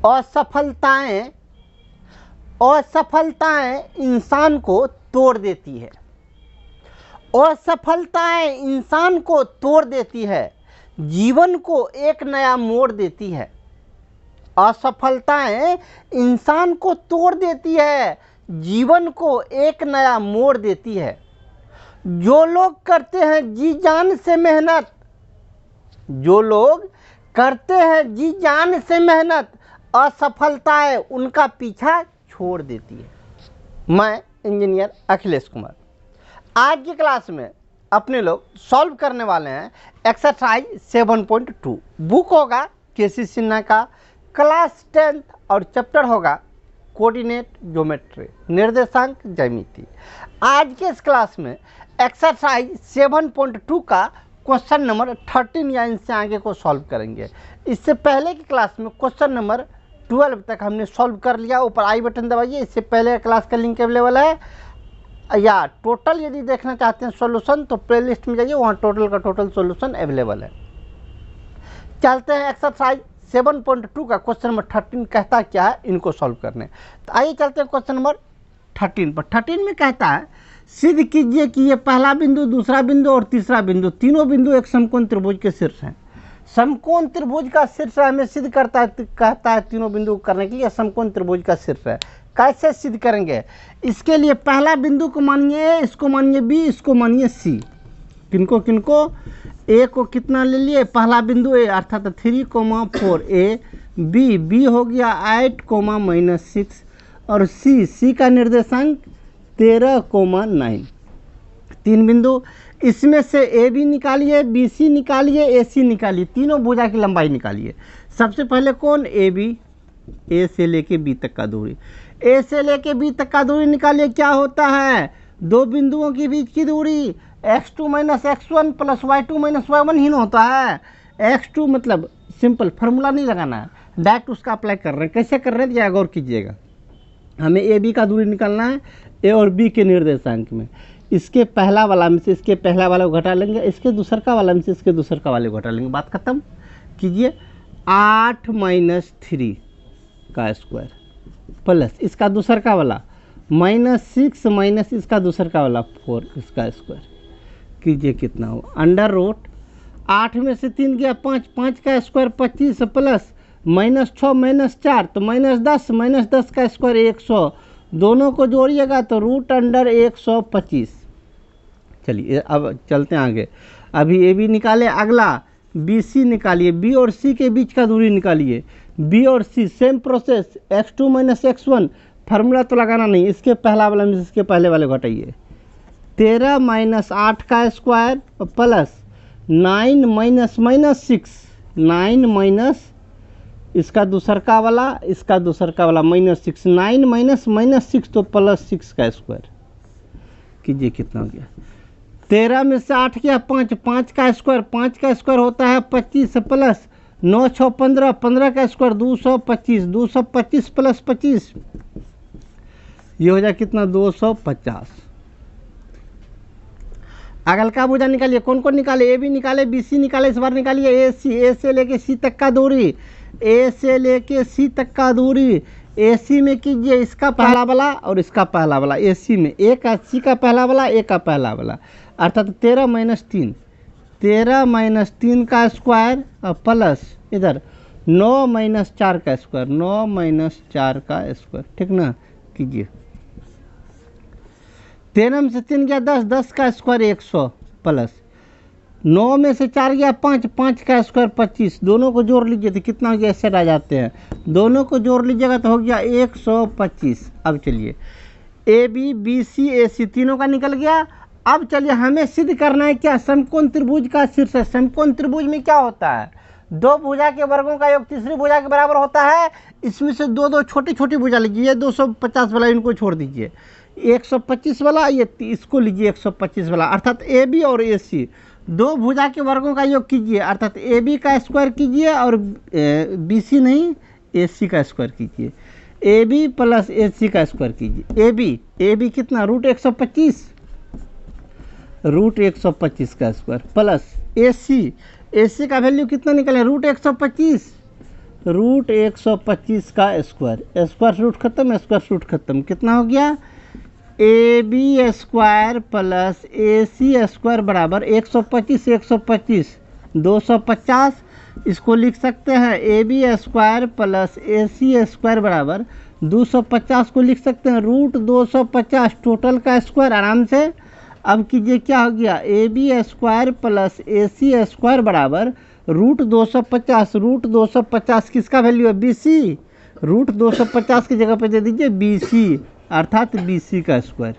असफलताएं असफलताएं इंसान को तोड़ देती है। असफलताएं इंसान को तोड़ देती है, जीवन को एक नया मोड़ देती है। असफलताएं इंसान को तोड़ देती है, जीवन को एक नया मोड़ देती है। जो लोग करते हैं जी जान से मेहनत, जो लोग करते हैं जी जान से मेहनत, असफलताएं उनका पीछा छोड़ देती है। मैं इंजीनियर अखिलेश कुमार, आज की क्लास में अपने लोग सॉल्व करने वाले हैं एक्सरसाइज 7.2। बुक होगा केसी सिन्हा का, क्लास 10th और चैप्टर होगा कोऑर्डिनेट ज्योमेट्री, निर्देशांक ज्यामिति। आज के इस क्लास में एक्सरसाइज 7.2 का क्वेश्चन नंबर 13 या इनसे आगे को सॉल्व करेंगे। इससे पहले की क्लास में क्वेश्चन नंबर 12 तक हमने सॉल्व कर लिया। ऊपर आई बटन दबाइए, इससे पहले क्लास का लिंक अवेलेबल है, या टोटल यदि देखना चाहते हैं सॉल्यूशन तो प्लेलिस्ट में जाइए, वहाँ टोटल का टोटल सॉल्यूशन अवेलेबल है। चलते हैं एक्सरसाइज 7.2 का क्वेश्चन नंबर 13 कहता क्या है, इनको सॉल्व करने। तो आइए चलते हैं क्वेश्चन नंबर 13 पर। 13 में कहता है सिद्ध कीजिए कि ये पहला बिंदु, दूसरा बिंदु और तीसरा बिंदु, तीनों बिंदु एक समकोण त्रिभुज के शीर्ष हैं। समकोण त्रिभुज का शीर्ष हमें सिद्ध करता है, कहता है तीनों बिंदु करने के लिए समकोण त्रिभुज का शीर्ष है। कैसे सिद्ध करेंगे? इसके लिए पहला बिंदु को मानिए ए, इसको मानिए बी, इसको मानिए सी। किनको किनको? ए को कितना ले लिए? पहला बिंदु ए अर्थात 3,4 ए, बी हो गया 8,-6 और सी का निर्देशांक 13,9। तीन बिंदु, इसमें से ए बी निकालिए, बी सी निकालिए, ए सी निकालिए, तीनों भुजा की लंबाई निकालिए। सबसे पहले कौन? ए बी, ए से लेके बी तक का दूरी। ए से लेके बी तक का दूरी निकालिए। क्या होता है? दो बिंदुओं के बीच की दूरी x2 - x1 + y2 - y1 ही ना होता है। x2 मतलब सिंपल, फार्मूला नहीं लगाना है, डायरेक्ट उसका अप्लाई कर रहे हैं। कैसे कर रहे हैं या गौर कीजिएगा। हमें ए बी का दूरी निकालना है, ए और बी के निर्देशांक में। इसके पहला वाला में से इसके पहला वाला को घटा लेंगे, इसके दूसर का वाला में से इसके दूसर का वाले को घटा लेंगे। बात खत्म कीजिए। 8 - 3 का स्क्वायर प्लस इसका दूसर का वाला -6 माइनस इसका दूसर का वाला 4 इसका स्क्वायर कीजिए। कितना हो? अंडर रूट 8 में से 3 गया 5, 5 का स्क्वायर 25 प्लस -6 - 4 तो -10, -10 का स्क्वायर 100। दोनों को जोड़िएगा तो √125। चलिए अब चलते हैं आगे। अभी ए बी निकाले, अगला बी सी निकालिए। बी और सी के बीच का दूरी निकालिए। बी और सी same process, x2 - x1, formula तो लगाना नहीं, इसके पहला वाला में इसके पहले वाले घटाइए। 13 - 8 का स्क्वायर प्लस 9 -6, 9 माइनस इसका दूसर का वाला, इसका दूसर का वाला -6, 9 - -6 तो +6 का स्क्वायर कीजिए। कितना हो गया? 13 में से 8 गया 5, 5 का स्क्वायर, 5 का स्क्वायर होता है 25 प्लस 9 6 15, 15 का स्क्वायर 225, 225 + 25 ये हो जाए कितना? 250। अगल का भुजा निकालिए। कौन कौन निकाले? ए बी निकाले, बी सी निकाले, इस बार निकालिए ए सी। ए से लेके सी तक का दूरी, ए से लेके सी तक का दूरी ए सी में कीजिए। इसका पहला वाला और इसका पहला वाला ए सी में, ए का सी का पहला वाला, ए का पहला वाला अर्थात 13 - 3, 13 - 3 का स्क्वायर और प्लस इधर 9 - 4 का स्क्वायर, 9 - 4 का स्क्वायर। ठीक ना? कीजिए। 13 में से 3 गया 10, 10 का स्क्वायर 100 प्लस 9 में से 4 गया 5, 5 का स्क्वायर 25। दोनों को जोड़ लीजिए तो कितना हो गया? सेट आ जाते हैं। दोनों को जोड़ लीजिएगा तो हो गया 125। अब चलिए ए बी, बी सी, ए सी तीनों का निकल गया। अब चलिए हमें सिद्ध करना है क्या? समकोण त्रिभुज का शीर्ष है। समकोण त्रिभुज में क्या होता है? दो भुजा के वर्गों का योग तीसरी भुजा के बराबर होता है। इसमें से दो छोटी छोटी भुजा लीजिए। 250 वाला इनको छोड़ दीजिए, 125 वाला ये इसको लीजिए 125 वाला, अर्थात ए बी और ए सी दो भुजा के वर्गों का योग कीजिए, अर्थात ए बी का स्क्वायर कीजिए और बी सी नहीं ए सी का स्क्वायर कीजिए। A B plus A C का स्क्वायर कीजिए। ए बी कितना? √125, √125 का स्क्वायर प्लस ए सी का वैल्यू कितना निकले? √125 रूट 125 का स्क्वायर, स्क्वायर रूट खत्म, स्क्वायर रूट खत्म, कितना हो गया A B square plus A C square बराबर 125, 125 250, इसको लिख सकते हैं A B square plus A C square बराबर 250 को लिख सकते हैं रूट 250 टोटल का स्क्वायर आराम से। अब कीजिए क्या हो गया A B square plus A C square बराबर रूट 250, रूट 250 किसका वैल्यू है बी सी, रूट 250 की जगह पे दे दीजिए बी सी अर्थात बी सी का स्क्वायर।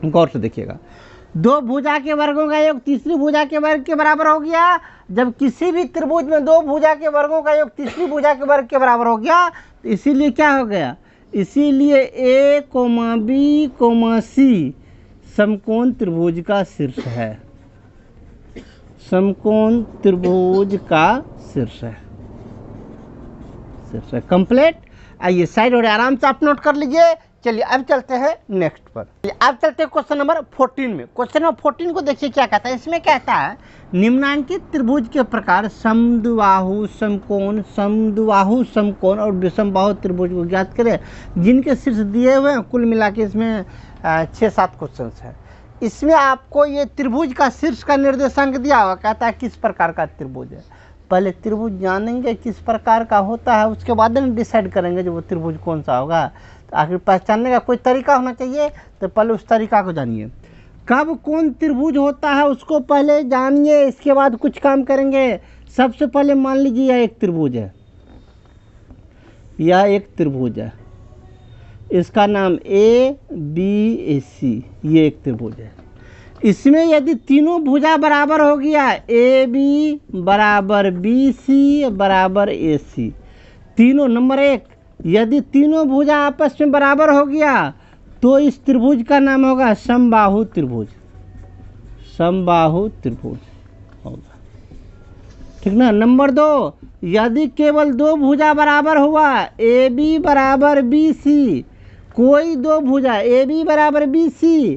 गौर से देखिएगा, दो भुजा के वर्गों का योग तीसरी भुजा के वर्ग के बराबर हो गया। जब किसी भी त्रिभुज में दो भुजा के वर्गों का योग तीसरी भुजा के वर्ग के बराबर हो गया तो इसीलिए क्या हो गया, इसीलिए ए कोमा बी कोमा सी समकोण त्रिभुज का शीर्ष है, समकोण त्रिभुज का शीर्ष है, शीर्ष है। कंप्लीट। आइए साइड और आराम से आप नोट कर लीजिए। चलिए अब चलते हैं नेक्स्ट पर, अब चलते हैं क्वेश्चन नंबर 14 में। क्वेश्चन नंबर 14 को देखिए क्या कहता है, इसमें कहता है निम्नांकित त्रिभुज के प्रकार समद्विबाहु समकोण, समद्विबाहु समकोण और विषमबाहु त्रिभुज को ज्ञात करें जिनके शीर्ष दिए हुए हैं। कुल मिला के इसमें 6-7 क्वेश्चन है। इसमें आपको ये त्रिभुज का शीर्ष का निर्देशांक दिया हुआ, कहता है किस प्रकार का त्रिभुज है। पहले त्रिभुज जानेंगे किस प्रकार का होता है, उसके बाद में डिसाइड करेंगे जो वो त्रिभुज कौन सा होगा। तो आखिर पहचानने का कोई तरीका होना चाहिए, तो पहले उस तरीका को जानिए। कब कौन त्रिभुज होता है उसको पहले जानिए, इसके बाद कुछ काम करेंगे। सबसे पहले मान लीजिए यह एक त्रिभुज है, यह एक त्रिभुज है, इसका नाम ए बी ए सी, ये एक त्रिभुज है। इसमें यदि तीनों भुजा बराबर हो गया, ए बी बराबर बी सी बराबर ए सी, तीनों नंबर एक, यदि तीनों भुजा आपस में बराबर हो गया तो इस त्रिभुज का नाम होगा समबाहु त्रिभुज, समबाहु त्रिभुज होगा, ठीक ना। नंबर 2, यदि केवल दो भुजा बराबर हुआ, ए बी बराबर बी सी, कोई दो भुजा ए बी बराबर बी सी,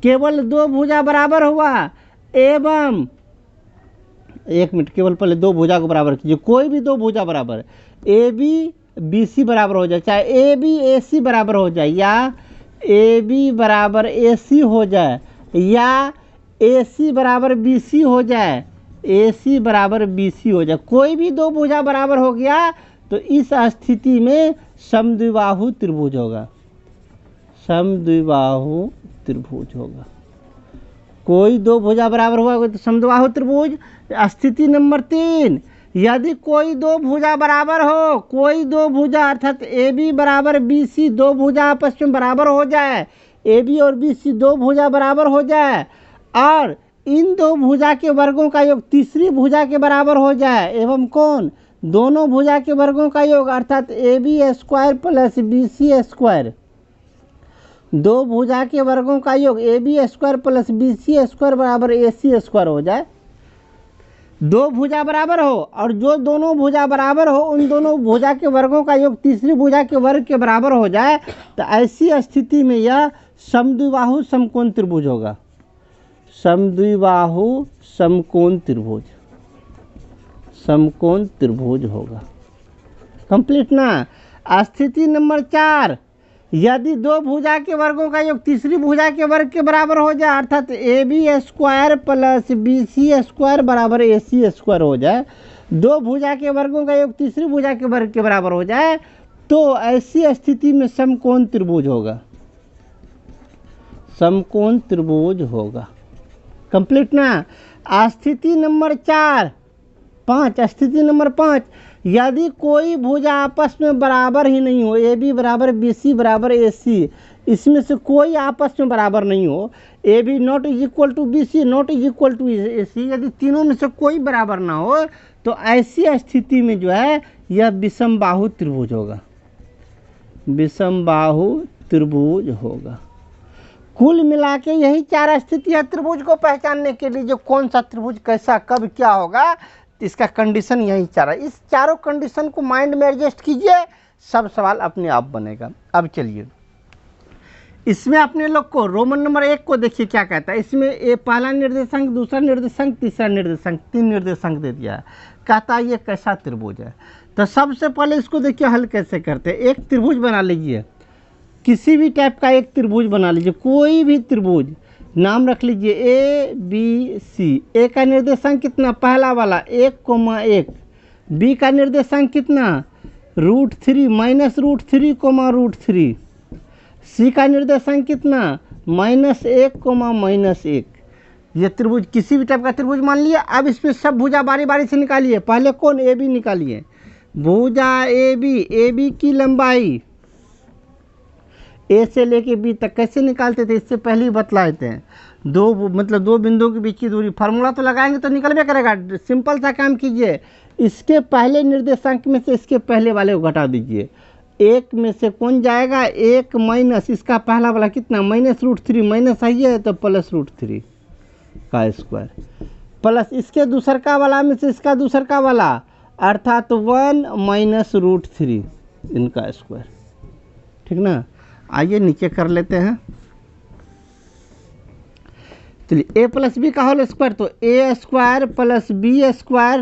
केवल दो भुजा बराबर हुआ एवं, एक मिनट, केवल पहले दो भुजा को बराबर कीजिए, कोई भी दो भुजा बराबर ए बी बी सी बराबर हो जाए, चाहे ए बी ए सी बराबर हो जाए या ए बी बराबर ए सी हो जाए या ए सी बराबर बी सी हो जाए, ए सी बराबर बी सी हो जाए, कोई भी दो भुजा बराबर हो गया तो इस स्थिति में समद्विबाहु त्रिभुज होगा, समद्विबाहु त्रिभुज होगा। कोई दो भुजा बराबर हुआ तो समद्विबाहु त्रिभुज। स्थिति नंबर 3, यदि कोई दो भुजा बराबर हो, कोई दो भुजा अर्थात ए बी बराबर बी सी, दो भुजा आपस में बराबर हो जाए, ए बी और बी सी दो भुजा बराबर हो जाए और इन दो भुजा के वर्गों का योग तीसरी भुजा के बराबर हो जाए एवं कौन, दोनों भुजा के वर्गों का योग अर्थात A B square plus B C square, दो भुजा के वर्गों का योग A B square plus B C square बराबर ए सी स्क्वायर हो जाए। दो भुजा बराबर हो और जो दोनों भुजा बराबर हो उन दोनों भुजा के वर्गों का योग तीसरी भुजा के वर्ग के बराबर हो जाए तो ऐसी स्थिति में यह समद्विबाहु समकोण त्रिभुज होगा, समद्विबाहु समकोण त्रिभुज, समकोण त्रिभुज होगा। कंप्लीट ना। स्थिति नंबर 4, यदि दो भुजा के वर्गों का योग तीसरी भुजा के वर्ग के बराबर हो जाए अर्थात A B square plus B C square बराबर ए सी स्क्वायर हो जाए, दो भुजा के वर्गों का योग तीसरी भुजा के वर्ग के बराबर हो जाए तो ऐसी स्थिति में समकोण त्रिभुज होगा, समकोण त्रिभुज होगा। कंप्लीट ना। स्थिति नंबर 5, स्थिति नंबर 5, यदि कोई भुजा आपस में बराबर ही नहीं हो, ए बी बराबर बी सी बराबर ए सी, इसमें से कोई आपस में बराबर नहीं हो, A B not is equal to B C not is equal to A C, यदि तीनों में से कोई बराबर ना हो तो ऐसी स्थिति में जो है यह विषमबाहु त्रिभुज होगा, विषमबाहु त्रिभुज होगा। कुल मिला के यही 4 स्थिति है त्रिभुज को पहचानने के लिए, जो कौन सा त्रिभुज कैसा कब क्या होगा इसका कंडीशन यही 4 है। इस चारों कंडीशन को माइंड में एडजस्ट कीजिए, सब सवाल अपने आप बनेगा। अब चलिए इसमें अपने लोग को रोमन नंबर 1 को देखिए क्या कहता है। इसमें ए पहला निर्देशांक, दूसरा निर्देशांक, तीसरा निर्देशांक, 3 निर्देशांक दे दिया है। कहता है ये कैसा त्रिभुज है। तो सबसे पहले इसको देखिए हल कैसे करते हैं। एक त्रिभुज बना लीजिए, किसी भी टाइप का एक त्रिभुज बना लीजिए, कोई भी त्रिभुज, नाम रख लीजिए ए बी सी। ए का निर्देशांक कितना, पहला वाला 1,1। बी का निर्देशांक कितना, √3 -√3, √3। सी का निर्देशांक कितना, -1, -1। ये त्रिभुज किसी भी टाइप का त्रिभुज मान लिया। अब इसमें सब भुजा बारी बारी से निकालिए। पहले कौन, ए बी निकालिए। भुजा ए बी की लंबाई ए से लेके बी तक कैसे निकालते थे, इससे पहले ही बतलाए थे। दो बिंदुओं के बीच की दूरी, फार्मूला तो लगाएंगे तो निकल भी करेगा। सिंपल सा काम कीजिए, इसके पहले निर्देशांक में से इसके पहले वाले को घटा दीजिए। 1 में से कौन जाएगा, 1 माइनस इसका पहला वाला कितना, -√3, माइनस आई है तो +√3 का स्क्वायर, प्लस इसके दूसरका वाला में से इसका दूसरका वाला, अर्थात 1 -√3 इनका स्क्वायर। ठीक ना। आइए नीचे कर लेते हैं। चलिए a + b का होल स्क्वायर, तो a² + b²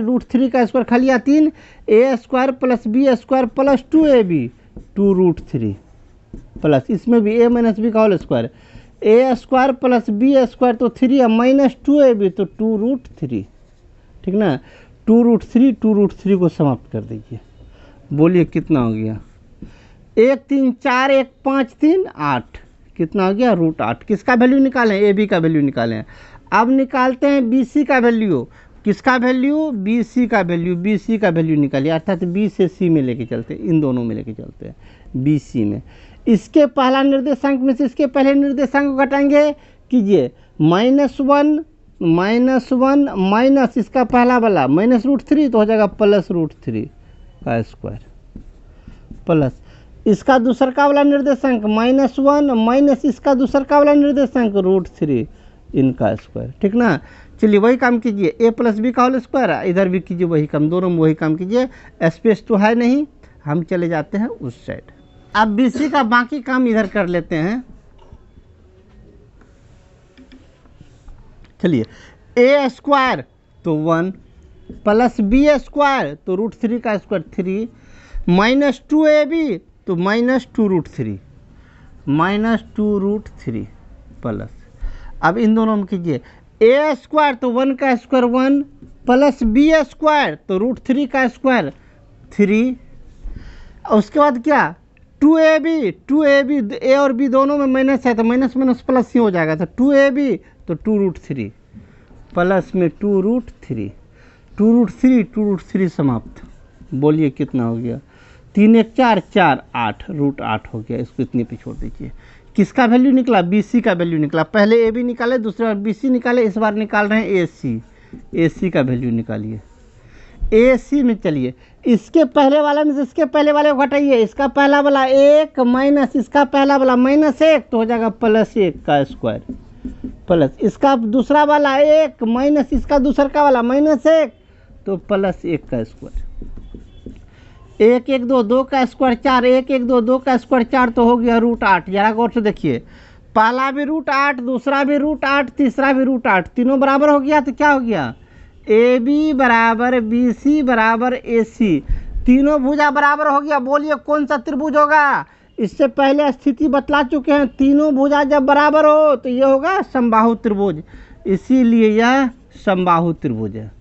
√3 का स्क्वायर खा लिया 3, a² + b² + 2ab 2√3 प्लस इसमें भी a - b का होल स्क्वायर, a² + b² तो 3 -2ab तो 2√3। ठीक ना। 2√3 को समाप्त कर दीजिए। बोलिए कितना हो गया, 1 3 4 1 5 3 8, कितना हो गया, √8। किसका वैल्यू निकालें, ए बी का वैल्यू निकालें। अब निकालते हैं बी सी का वैल्यू। किसका वैल्यू, बी सी का वैल्यू। बी सी का वैल्यू निकालिए, अर्थात बी से सी में लेके चलते हैं, इन दोनों में लेके चलते हैं, बी सी में। इसके पहला निर्देशांक में से इसके पहले निर्देशांक को घटाएंगे, कीजिए -1 माइनस इसका पहला वाला -√3 तो हो जाएगा +√3 का स्क्वायर, प्लस इसका दूसरका वाला निर्देशांक -1 माइनस इसका दूसरका वाला निर्देशांक √3 इनका स्क्वायर। ठीक ना। चलिए वही काम कीजिए, a + b का होल स्क्वायर, इधर भी कीजिए वही काम, दोनों में वही काम कीजिए। स्पेस तो है नहीं, हम चले जाते हैं उस साइड। अब बी सी का बाकी काम इधर कर लेते हैं। चलिए a² तो 1 प्लस b² तो √3 का स्क्वायर 3 -2ab तो -2√3 प्लस, अब इन दोनों में कीजिए a² तो 1 का स्क्वायर 1 प्लस b² तो √3 का स्क्वायर 3, और उसके बाद क्या 2ab a और b दोनों में माइनस है तो माइनस माइनस प्लस ही हो जाएगा, तो 2ab तो 2√3 प्लस में 2√3 समाप्त। बोलिए कितना हो गया, 3 1 4 4 8 √8 हो गया। इसको इतने पे छोड़ दीजिए। किसका वैल्यू निकला, बी सी का वैल्यू निकला। पहले ए बी निकाले, दूसरी बार बी सी निकाले, इस बार निकाल रहे हैं ए सी का वैल्यू निकालिए। ए सी में चलिए, इसके पहले वाला में से इसके पहले वाले को घटाइए। इसका पहला वाला 1 माइनस इसका पहला वाला -1 तो हो जाएगा +1 का स्क्वायर, प्लस इसका दूसरा वाला 1 माइनस इसका दूसरा का वाला -1 तो +1 का स्क्वायर। 1 1 2 2 का स्क्वायर 4, 1 1 2 2 का स्क्वायर 4 तो हो गया √8। जरा गौर से देखिए, पहला भी √8, दूसरा भी √8, तीसरा भी √8, तीनों बराबर हो गया तो क्या हो गया, ए बी बराबर बी सी बराबर ए सी, तीनों भुजा बराबर हो गया। बोलिए कौन सा त्रिभुज होगा। इससे पहले स्थिति बतला चुके हैं, तीनों भुजा जब बराबर हो तो ये होगा समबाहु त्रिभुज, इसीलिए यह समबाहु त्रिभुज है,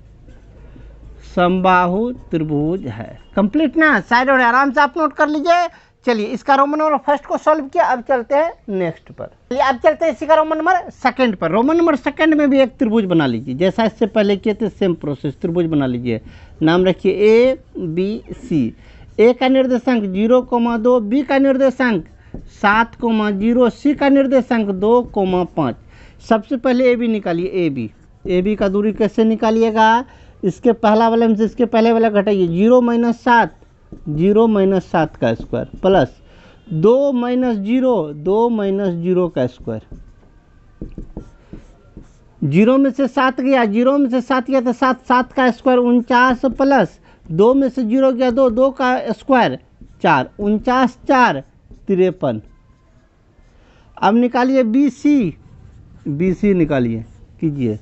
समबाहु त्रिभुज है। कंप्लीट ना, साइड और आराम से आप नोट कर लीजिए। चलिए इसका रोमन नंबर फर्स्ट को सॉल्व किया, अब चलते हैं नेक्स्ट पर। चलिए अब चलते हैं इसी का रोमन नंबर सेकंड पर। रोमन नंबर सेकंड में भी एक त्रिभुज बना लीजिए, जैसा इससे पहले किए थे सेम प्रोसेस, त्रिभुज बना लीजिए। नाम रखिए ए बी सी। ए का निर्देशांक 0,2, बी का निर्देशांक 7,0, सी का निर्देशांक 2,5। सबसे पहले ए बी निकालिए। ए बी का दूरी कैसे निकालिएगा, इसके पहला वाले में से इसके पहले वाला घटाइए, 0 - 7 का स्क्वायर प्लस 2 - 0 का स्क्वायर। 0 में से 7 गया, 0 में से 7 गया तो 7 का स्क्वायर 49 प्लस 2 में से 0 गया 2 का स्क्वायर 4, 49 4 53। अब निकालिए बी सी निकालिए, कीजिए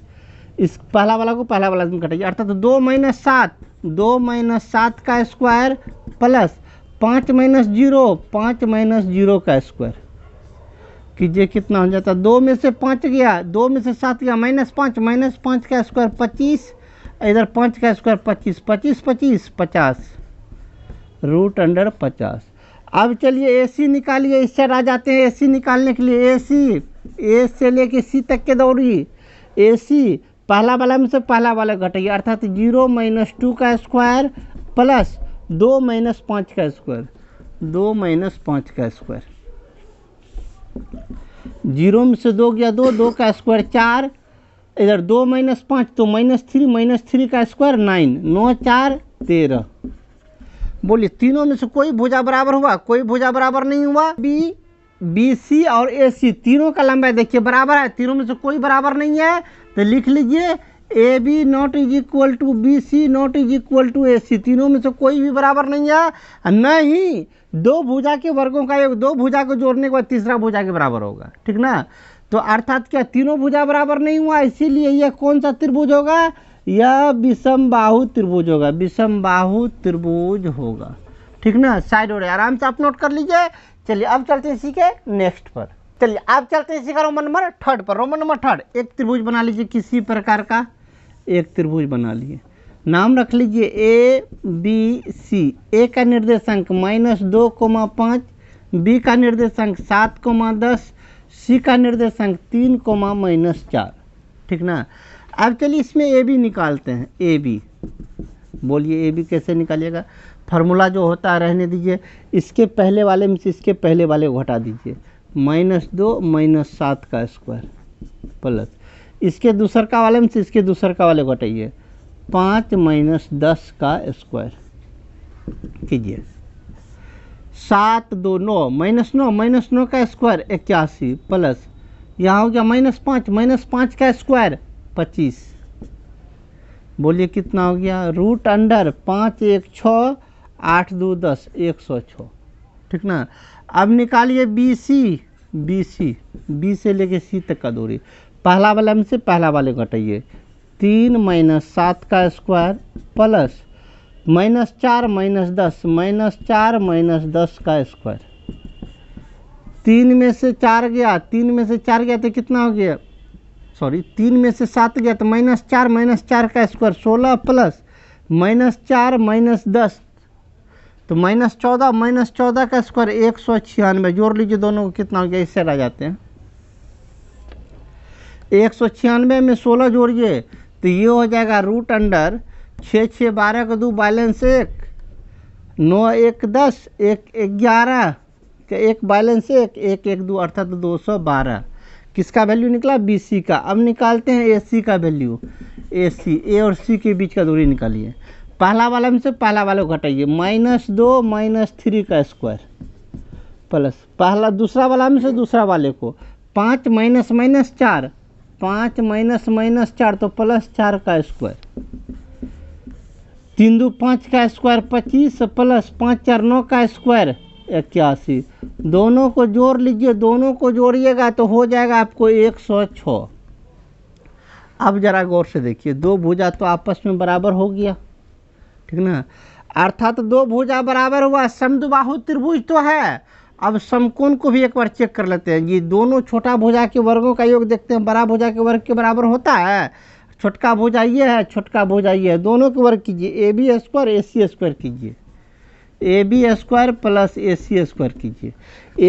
इस पहला वाला को पहला वाला में घटाइए, अर्थात 2 - 7 2 माइनस 7 का स्क्वायर प्लस 5 माइनस 0, 5 माइनस 0 का स्क्वायर कीजिए, कितना हो जाता है? 2 में से 5 गया, 2 में से 7 गया, -5, -5 का स्क्वायर 25, इधर 5 का स्क्वायर 25, 25 25 50 √50। अब चलिए AC निकालिए, इस साइड आ जाते हैं। AC निकालने के लिए AC A से लेके C तक के दौड़ी, AC पहला वाला में से पहला वाला घटाइए, अर्थात 0 - 2 का स्क्वायर प्लस 2 - 5 का स्क्वायर, 2 - 5 का स्क्वायर। 0 में से 2 गया 2, 2 का स्क्वायर 4, इधर 2 - 5 तो -3 का स्क्वायर 9, 9 4 13। बोलिए तीनों में से कोई भुजा बराबर हुआ? कोई भुजा बराबर नहीं हुआ। BC और AC तीनों का लंबाई देखिए बराबर है, तीनों में से कोई बराबर नहीं है, तो लिख लीजिए AB ≠ BC ≠ AC, तीनों में से कोई भी बराबर नहीं है। नहीं, दो भुजा के वर्गों का योग, दो भुजा को जोड़ने के बाद तीसरा भुजा के बराबर होगा, ठीक ना। तो अर्थात क्या तीनों भुजा बराबर नहीं हुआ, इसीलिए यह कौन सा त्रिभुज होगा? यह विषमबाहु त्रिभुज होगा, विषमबाहु त्रिभुज होगा, ठीक ना। साइड हो रहा है, आराम से आप नोट कर लीजिए। चलिए अब चलते हैं इसी के नेक्स्ट पर। चलिए अब चलते हैं इसी का रोमन नंबर 3 पर। रोमन नंबर 3, एक त्रिभुज बना लीजिए, किसी प्रकार का एक त्रिभुज बना लीजिए, नाम रख लीजिए ABC। A का निर्देशांक -2,5, B का निर्देशांक 7,10, C का निर्देशांक 3,-4, ठीक ना। अब चलिए इसमें AB निकालते हैं। AB, बोलिए AB कैसे निकालिएगा? फार्मूला जो होता है रहने दीजिए, इसके पहले वाले में से इसके पहले वाले को घटा दीजिए, -2 - 7 का स्क्वायर प्लस इसके दूसर का वाले में से इसके दूसर का वाले को घटाइए, 5 - 10 का स्क्वायर कीजिए, 7 2 9 -9 का स्क्वायर 81 प्लस यहाँ हो गया -5 का स्क्वायर 25। बोलिए कितना हो गया? √5 1 6 8 2 10 106, ठीक ना। अब निकालिए BC B से लेके C तक का दूरी, पहला वाला में से पहला वाले घटाइए, 3 - 7 का स्क्वायर प्लस -4 - 10 -4 - 10 का स्क्वायर। 3 में से 4 गया, 3 में से 4 गया तो कितना हो गया? सॉरी 3 में से 7 गया तो -4 - 4 का स्क्वायर 16 प्लस -4 - 10 तो -14 का स्क्वायर 196। जोड़ लीजिए दोनों को, कितना हो गया? इससे आ जाते हैं 196 में 16 जोड़िए तो ये हो जाएगा √6 6 12 का 2 बैलेंस 1, 9 1 10 1 11 1 बैलेंस 1 1 1 2 अर्थात 212। किसका वैल्यू निकला? BC का। अब निकालते हैं AC का वैल्यू। AC A और C के बीच का दूरी निकालिए, पहला वाला में से पहला वाला को घटाइए, -2 - 3 का स्क्वायर प्लस पहला दूसरा वाला में से दूसरा वाले को 5 - 4 5 - 4 तो +4 का स्क्वायर, 3 2 5 का स्क्वायर 25 प्लस 5 4 9 का स्क्वायर 81। दोनों को जोड़ लीजिए, दोनों को जोड़िएगा तो हो जाएगा आपको 106। अब जरा गौर से देखिए, दो भुजा तो आपस में बराबर हो गया, ठीक ना। अर्थात दो भुजा बराबर हुआ, समद्विबाहु त्रिभुज तो है। अब समकोण को भी एक बार चेक कर लेते हैं। ये दोनों छोटा भुजा के वर्गों का योग देखते हैं, बड़ा भुजा के वर्ग के बराबर होता है। छोटका भुजा ये है, छोटका भुजा ये है, दोनों के वर्ग कीजिए, AB स्क्वायर AC स्क्वायर कीजिए, AB square plus AC square कीजिए।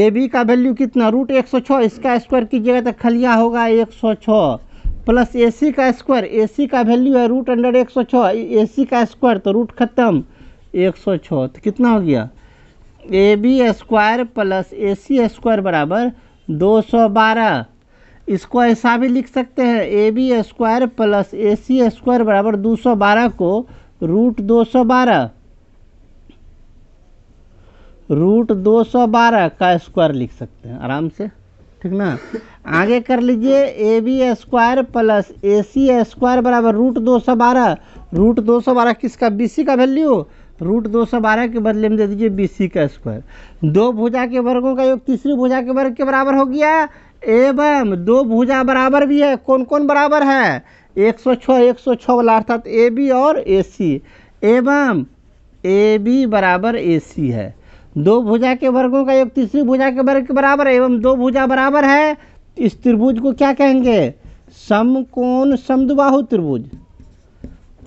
AB का वैल्यू कितना? √106, इसका स्क्वायर कीजिएगा तो खलिया होगा 106 प्लस AC का स्क्वायर, AC का वैल्यू है √106, AC का स्क्वायर तो रूट खत्म 106, तो कितना हो गया? AB square plus AC square बराबर 212। इसको ऐसा भी लिख सकते हैं, AB square plus AC square बराबर 212 को √212 का स्क्वायर लिख सकते हैं आराम से, ठीक ना। आगे कर लीजिए, AB square plus AC square बराबर √212। √212 किसका? BC का वैल्यू, √212 के बदले में दे दीजिए BC का स्क्वायर। दो भुजा के वर्गों का योग तीसरी भुजा के वर्ग के बराबर हो गया, एवं दो भुजा बराबर भी है। कौन कौन बराबर है? 106 106 वाला, अर्थात AB और AC। एवं ए बी बराबर ए सी है। दो भुजा के वर्गों का योग तीसरी भुजा के वर्ग के बराबर है एवं दो भुजा बराबर है। इस त्रिभुज को क्या कहेंगे? समकोण समद्विबाहु त्रिभुज।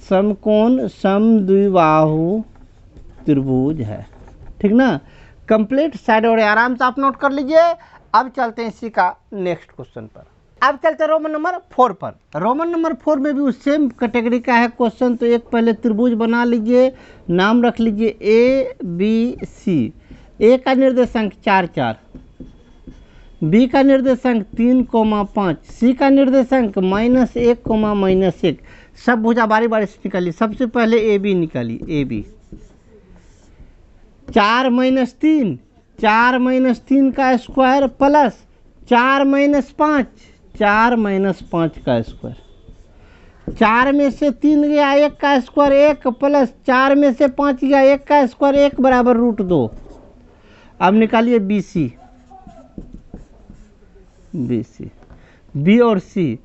समकोण समद्विबाहु त्रिभुज है। ठीक ना? कंप्लीट। साइड और आराम से आप नोट कर लीजिए। अब चलते हैं इसी का नेक्स्ट क्वेश्चन पर। अब चलते हैं रोमन नंबर 4 पर। रोमन नंबर 4 में भी उस सेम कैटेगरी का है क्वेश्चन। तो एक पहले त्रिभुज बना लीजिए, नाम रख लीजिए ए बी सी। ए का निर्देशांक 4 4, बी का निर्देशांक 3,5, सी का निर्देशांक -1, -1। सब भुजा बारी बारी से निकालिए। सबसे पहले ए बी निकालिए। ए बी 4 - 3, 4 - 3 का स्क्वायर प्लस 4 - 5, 4 - 5 का स्क्वायर। 4 में से 3 गया 1 का स्क्वायर 1 प्लस 4 में से 5 गया 1 का स्क्वायर 1 बराबर √2। अब निकालिए B C. B C, B और सी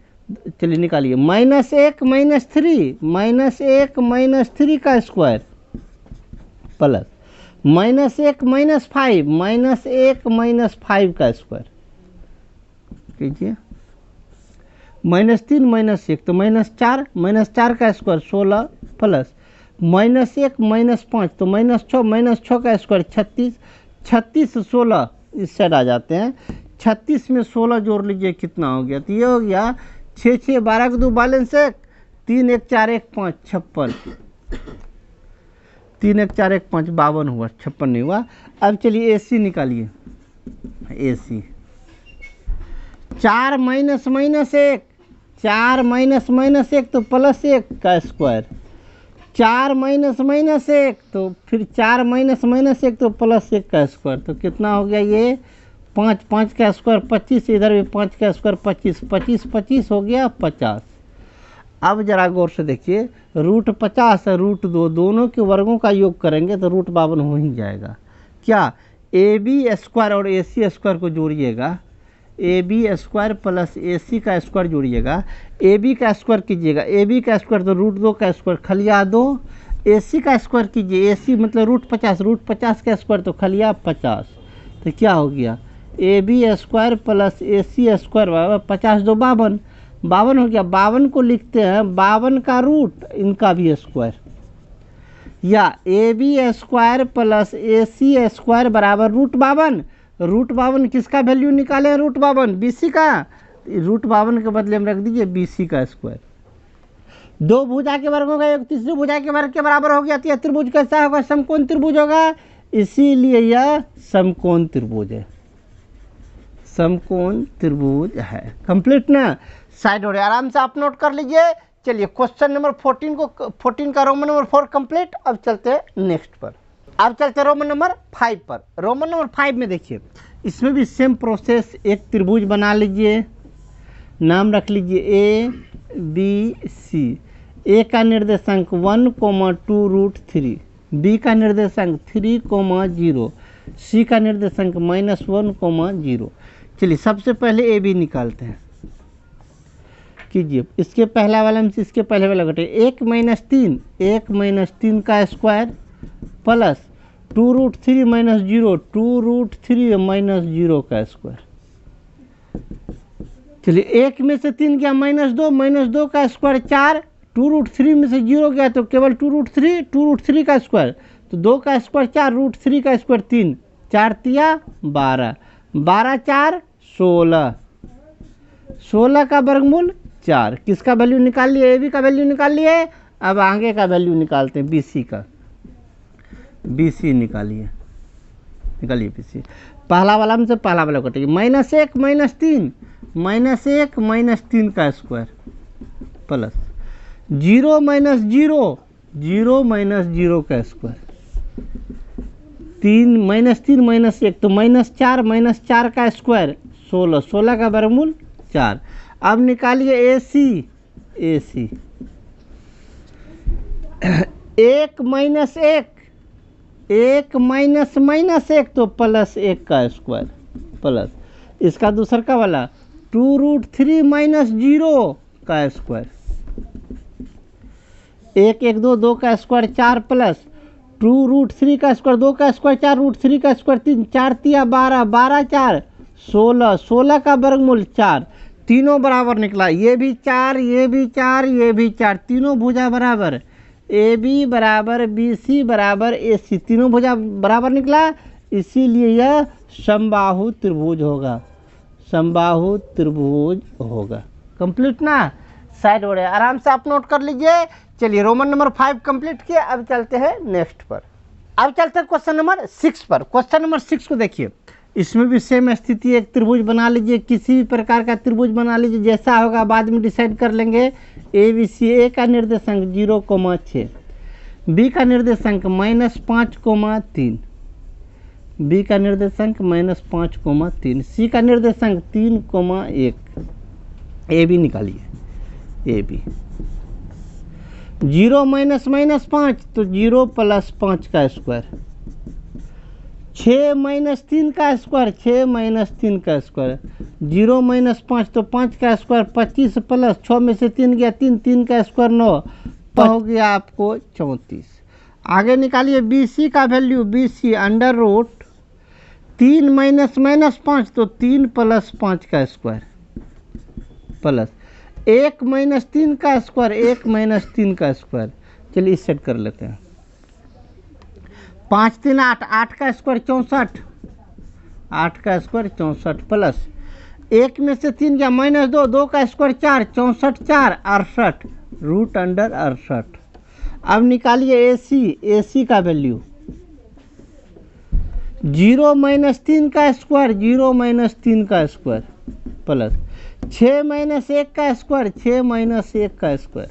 चलिए निकालिए। -1 -3, -1 -3 का स्क्वायर प्लस -1 -5, -1 -5 का स्क्वायर कीजिए। -3 -1 तो -4, -4 का स्क्वायर 16 प्लस -1 -5 तो -6 का स्क्वायर 36। 36 16 इस साइड आ जाते हैं। 36 में 16 जोड़ लीजिए कितना हो गया? तो ये हो गया 6 6 12 के 2 बैलेंस 1, 3 1 4 1 5 56, 3 1 4 1 5 52 हुआ, 56 नहीं हुआ। अब चलिए ए सी निकालिए। ए सी 4 -1, 4 -1 तो +1 का स्क्वायर, 4 -1 तो फिर 4 -1 तो +1 का स्क्वायर। तो कितना हो गया ये? 5 5 का स्क्वायर 25, इधर भी 5 का स्क्वायर 25, 25 25 हो गया 50। अब जरा गौर से देखिए, √50 और √2 दोनों के वर्गों का योग करेंगे तो √52 हो ही जाएगा। क्या? ए बी स्क्वायर और ए सी स्क्वायर को जोड़िएगा। A B square plus A C का स्क्वायर जोड़िएगा। ए बी का स्क्वायर कीजिएगा। ए बी का स्क्वायर तो √2 का स्क्वायर खलिया 2। ए सी का स्क्वायर कीजिए। ए सी मतलब √50 का स्क्वायर तो खलिया 50। तो क्या हो गया? A B square plus A C square बराबर 50 2 52, 52 हो गया। 52 को लिखते हैं 52 का रूट, इनका भी स्क्वायर, या A B square plus A C square बराबर √52। √52 किसका वैल्यू निकाले? √52 बी सी का। √52 के बदले में रख दीजिए बी सी का स्क्वायर। दो भुजा के वर्गों का योग तीसरी भुजा के वर्ग के बराबर हो गया। तो यह त्रिभुज कैसा होगा? समकोण त्रिभुज होगा। इसीलिए यह समकोण त्रिभुज है। समकोण त्रिभुज है। कंप्लीट ना? साइड और आराम से आप नोट कर लीजिए। चलिए क्वेश्चन नंबर 14 का रोमन नंबर 4 कंप्लीट। अब चलते हैं नेक्स्ट पर। अब चलते हैं रोमन नंबर 5 पर। रोमन नंबर 5 में देखिए, इसमें भी सेम प्रोसेस। एक त्रिभुज बना लीजिए, नाम रख लीजिए ए बी सी। ए का निर्देशांक 1,2 √3, बी का निर्देशांक 3,0, सी का निर्देशांक -1,0। चलिए सबसे पहले ए बी निकालते हैं। कीजिए, इसके पहला वाला में से इसके पहले वाला घटे 1 - 3 का स्क्वायर प्लस 2 √3 -0, 2 √3 -0 का स्क्वायर। चलिए 1 में से 3 गया -2 का स्क्वायर 4, 2 √3 में से 0 गया तो केवल 2 √3 का स्क्वायर, तो 2 का स्क्वायर 4, √3 का स्क्वायर 3, 4 तिया 12, 12 4 16, 16 का वर्गमूल 4। किसका वैल्यू निकाल लिए? ए बी का वैल्यू निकाल लिए। अब आगे का वैल्यू निकालते हैं बी सी का। बी सी निकालिए बी सी। पहला वाला में से पहला वाला कटेगी। -1 -3 का स्क्वायर प्लस 0 -0 का स्क्वायर, 3 -1 तो -4 का स्क्वायर 16 का वर्गमूल 4। अब निकालिए ए सी। 1 -1 तो +1 का स्क्वायर प्लस इसका दूसरा का वाला 2 √3 -0 का स्क्वायर। 1 1 2 2 का स्क्वायर 4 प्लस 2√3 का स्क्वायर 2 का स्क्वायर 4√3 का स्क्वायर 3 4 तिया 12 12 4 16 16 का वर्गमूल 4 तीनों बराबर निकला। ये भी 4 ये भी 4 ये भी 4 तीनों भुजा बराबर ए बी बराबर बी सी बराबर ए सी तीनों भुजा बराबर निकला। इसीलिए यह समबाहु त्रिभुज होगा, समबाहु त्रिभुज होगा। कंप्लीट ना, साइड हो रहे आराम से आप नोट कर लीजिए। चलिए रोमन नंबर 5 कंप्लीट किए, अब चलते हैं नेक्स्ट पर। अब चलते हैं क्वेश्चन नंबर 6 पर। क्वेश्चन नंबर 6 को देखिए, इसमें भी सेम स्थिति, एक त्रिभुज बना लीजिए, किसी भी प्रकार का त्रिभुज बना लीजिए, जैसा होगा बाद में डिसाइड कर लेंगे। ए बी सी, ए का निर्देशांक 0,6, बी का निर्देशांक -5,3, बी का निर्देशांक -5,3, सी का निर्देशांक 3,1। ए बी निकालिए, ए बी 0 - -5 तो 0 + 5 का स्क्वायर, 6 - 3 का स्क्वायर 6 - 3 का स्क्वायर, 0 - 5 तो 5 का स्क्वायर 25 प्लस 6 में से 3 गया 3 3 का स्क्वायर 9 हो गया आपको 34। आगे निकालिए बी सी का वैल्यू, बी सी √3 - -5 तो 3 + 5 का स्क्वायर प्लस 1 - 3 का स्क्वायर 1 - 3 का स्क्वायर। चलिए इस सेट कर लेते हैं। 5 3 8, 8 का स्क्वायर 64, 8 का स्क्वायर 64 प्लस 1 में से 3 गया -2, 2 का स्क्वायर 4, 64 4 68 √68। अब निकालिए ए सी का वैल्यू, 0 - 3 का स्क्वायर 0 - 3 का स्क्वायर प्लस 6 - 1 का स्क्वायर 6 - 1 का स्क्वायर,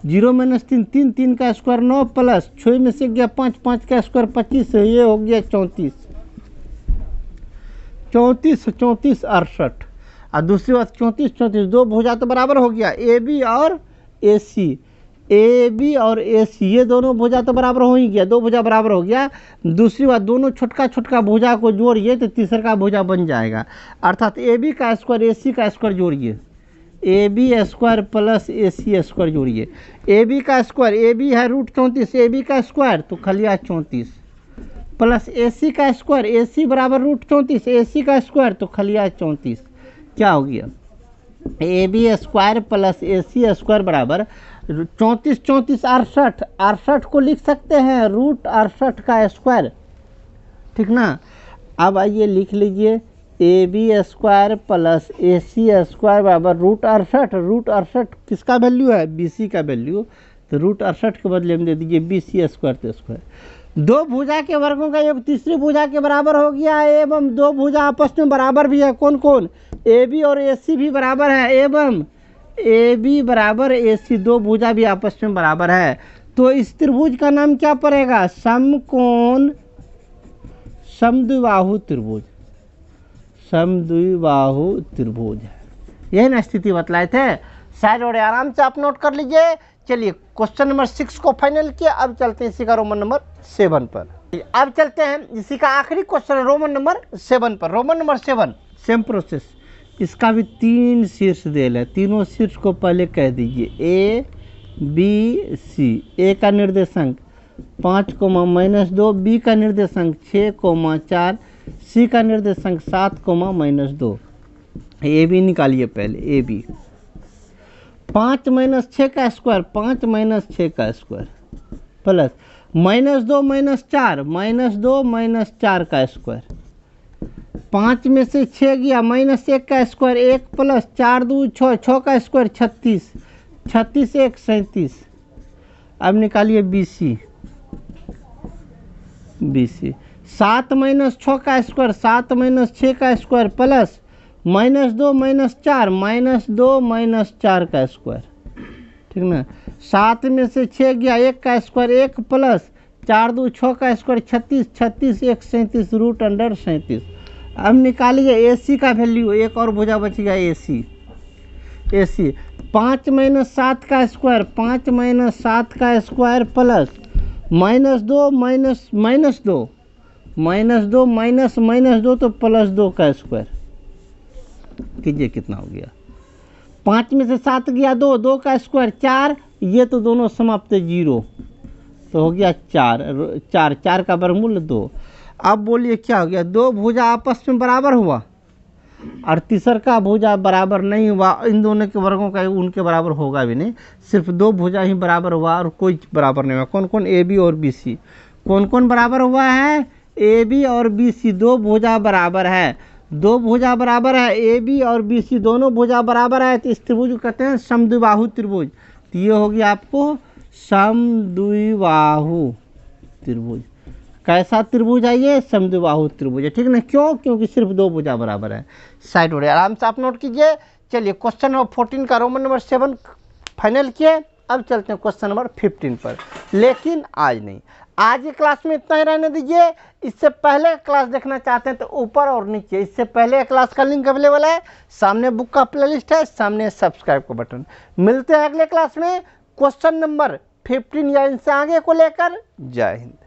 0 - 3 3 3 का स्क्वायर 9 प्लस 6 में से गया 5 5 का स्क्वायर 25, ये हो गया 34 34 34 68। और दूसरी बात 34 34 दो भुजा तो बराबर हो गया, ए बी और ए सी, ए बी और ए सी ये दोनों भुजा तो बराबर हो ही गया, दो भुजा बराबर हो गया। दूसरी बात दोनों छोटका छोटका भुजा को जोड़िए तो तीसरा का भुजा बन जाएगा, अर्थात ए बी का स्क्वायर ए सी का स्क्वायर जोड़िए, A B square plus A C square जोड़िए। ए बी का स्क्वायर, ए बी है √34, ए बी का स्क्वायर तो खलिया 34 प्लस ए सी का स्क्वायर, ए सी बराबर √34, ए सी का स्क्वायर तो खलिया 34। क्या हो गया, A B square plus A C square बराबर 34 34 68, 68 को लिख सकते हैं √68 का स्क्वायर, ठीक ना। अब आइए लिख लीजिए A B square plus A C square बराबर √68, √68 किसका वैल्यू है, बी सी का वैल्यू, तो √68 के बदले में दे दीजिए बी सी स्क्वायर तो स्क्वायर। दो भुजा के वर्गों का योग तीसरी भुजा के बराबर हो गया है, एवं दो भुजा आपस में बराबर भी है, कौन कौन, ए बी और ए सी भी बराबर है, एवं ए बी बराबर ए सी दो भुजा भी आपस में बराबर है। तो इस त्रिभुज का नाम क्या पड़ेगा, समकोण समद्विबाहु त्रिभुज, समद्विबाहु त्रिभुज है। यही ना स्थिति बतलाए थे, शायद और आराम से आप नोट कर लीजिए। चलिए क्वेश्चन नंबर 6 को फाइनल किया, अब चलते हैं इसी का रोमन नंबर 7 पर। अब चलते हैं इसी का आखिरी क्वेश्चन रोमन नंबर 7 पर। रोमन नंबर 7 सेम प्रोसेस, इसका भी 3 शीर्ष देल है, तीनों शीर्ष को पहले कह दीजिए ए बी सी। ए का निर्देशांक 5,-2, बी का निर्देशांक 6,4, सी का निर्देशांक 7,-2। ए बी निकालिए पहले, ए बी 5 - 6 का स्क्वायर 5 - 6 का स्क्वायर प्लस -2 - 4 -2 - 4 का स्क्वायर, 5 में से 6 गया -1 का स्क्वायर 1 प्लस 4 2 6 6 का स्क्वायर 36 36 1 37। अब निकालिए बी सी, बी सी 7 - 6 का स्क्वायर 7 - 6 का स्क्वायर प्लस -2 - 4 -2 - 4 का स्क्वायर, ठीक ना। 7 में से 6 गया 1 का स्क्वायर 1 प्लस 4 2 6 का स्क्वायर 36 36 1 37 √37। अब निकालिए ए सी का वैल्यू, एक और भुजा बच गया ए सी, ए सी 5 - 7 का स्क्वायर 5 - 7 का स्क्वायर प्लस -2 -2 तो +2 का स्क्वायर, कीजिए कितना हो गया, 5 में से 7 गया 2 2 का स्क्वायर 4 ये तो दोनों समाप्त 0, तो हो गया 4, 4 4 का वर्गमूल 2। अब बोलिए क्या हो गया, दो भुजा आपस में बराबर हुआ और तीसर का भुजा बराबर नहीं हुआ, इन दोनों के वर्गों का उनके बराबर होगा भी नहीं, सिर्फ दो भुजा ही बराबर हुआ और कोई बराबर नहीं हुआ। कौन कौन, ए बी और बी सी। कौन कौन बराबर हुआ है, ए बी और बी सी, दो भुजा बराबर है, दो भुजा बराबर है, ए बी और बी सी दोनों भुजा बराबर है, तो इस त्रिभुज को कहते हैं समद्विबाहु त्रिभुज। तो ये हो गया आपको समद्विबाहु त्रिभुज। कैसा त्रिभुज है ये, समद्विबाहु त्रिभुज है, ठीक ना। क्यों, क्योंकि सिर्फ दो भुजा बराबर है। साइड हो रहा है, आराम से आप नोट कीजिए। चलिए क्वेश्चन नंबर 14 का रोमन नंबर 7 फाइनल किए। अब चलते हैं क्वेश्चन नंबर 15 पर, लेकिन आज नहीं, आज की क्लास में इतना ही रहने दीजिए। इससे पहले क्लास देखना चाहते हैं तो ऊपर और नीचे इससे पहले क्लास का लिंक अवेलेबल है, सामने बुक का प्लेलिस्ट है, सामने सब्सक्राइब का बटन। मिलते हैं अगले क्लास में क्वेश्चन नंबर 15 या इनसे आगे को लेकर। जय हिंद।